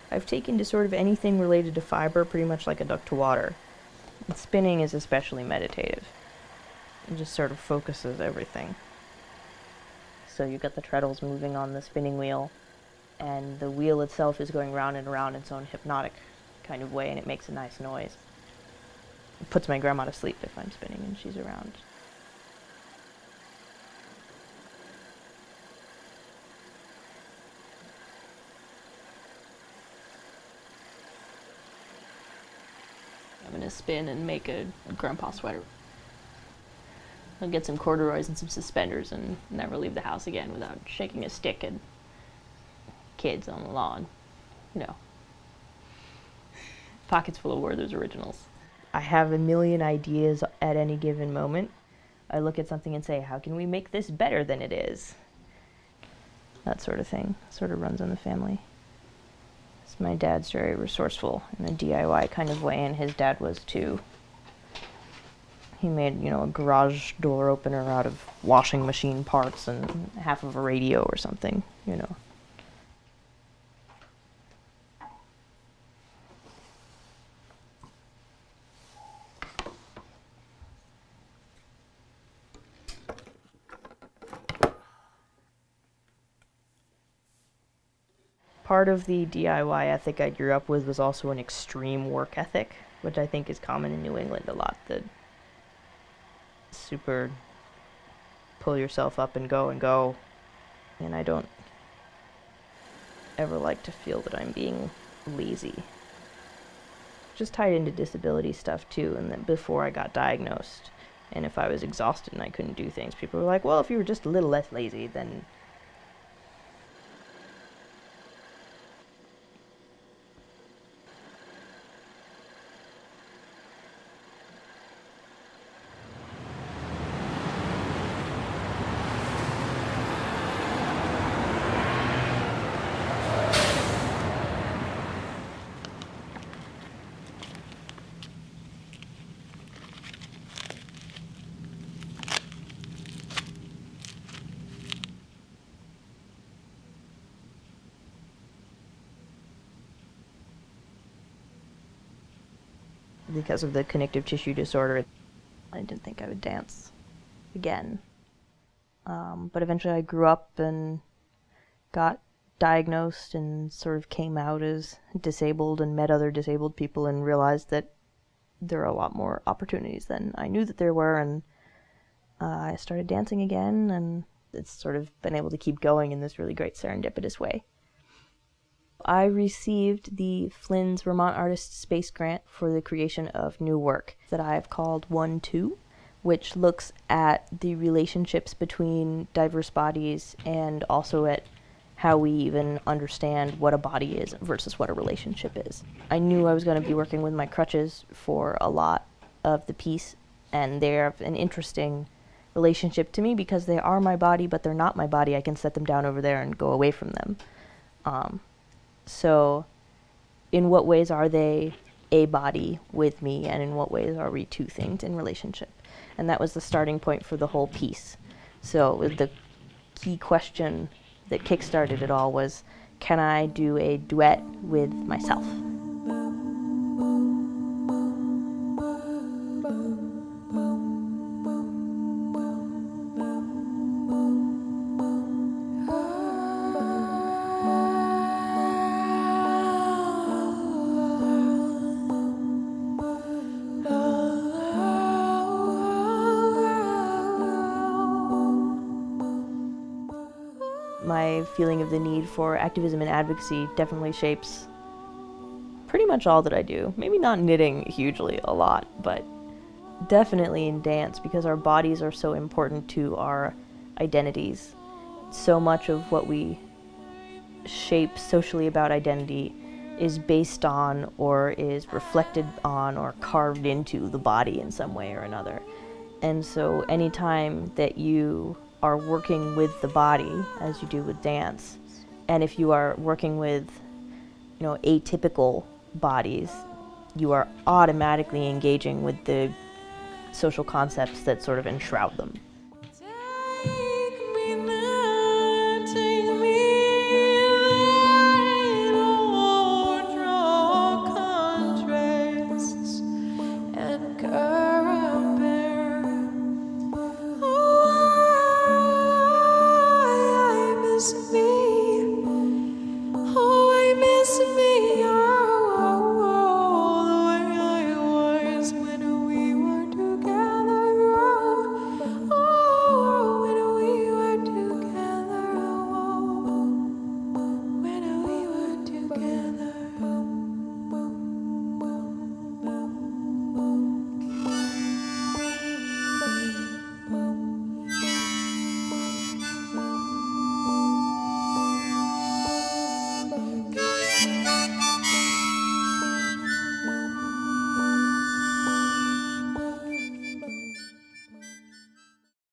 I've taken to sort of anything related to fiber pretty much like a duck to water. And spinning is especially meditative. It just sort of focuses everything. So you've got the treadles moving on the spinning wheel, and the wheel itself is going round and around in its own hypnotic kind of way, and it makes a nice noise. It puts my grandma to sleep if I'm spinning and she's around. I'm gonna spin and make a grandpa sweater. I'll get some corduroys and some suspenders and never leave the house again without shaking a stick at kids on the lawn. You know. Pockets full of Werther's Originals. I have a million ideas at any given moment. I look at something and say, how can we make this better than it is? That sort of thing sort of runs in the family. My dad's very resourceful in a DIY kind of way, and his dad was too. He made, a garage door opener out of washing machine parts and half of a radio or something, Part of the DIY ethic I grew up with was also an extreme work ethic, which I think is common in New England a lot. The super pull yourself up and go, and I don't ever like to feel that I'm being lazy. Just tied into disability stuff too, and then before I got diagnosed, and if I was exhausted and I couldn't do things, people were like, well, if you were just a little less lazy, then because of the connective tissue disorder, I didn't think I would dance again. But eventually I grew up and got diagnosed and sort of came out as disabled and met other disabled people and realized that there are a lot more opportunities than I knew that there were, and I started dancing again, and it's sort of been able to keep going in this really great serendipitous way. I received the Flynn's Vermont Artist Space Grant for the creation of new work that I've called 1-2, which looks at the relationships between diverse bodies and also at how we even understand what a body is versus what a relationship is. I knew I was going to be working with my crutches for a lot of the piece, and they're an interesting relationship to me because they are my body, but they're not my body. I can set them down over there and go away from them. So in what ways are they a body with me, and in what ways are we two things in relationship? And that was the starting point for the whole piece. So the key question that kickstarted it all was, can I do a duet with myself? My feeling of the need for activism and advocacy definitely shapes pretty much all that I do. Maybe not knitting hugely a lot, but definitely in dance, because our bodies are so important to our identities. So much of what we shape socially about identity is based on or is reflected on or carved into the body in some way or another. And so anytime that you are working with the body, as you do with dance, and if you are working with, atypical bodies, you are automatically engaging with the social concepts that sort of enshroud them.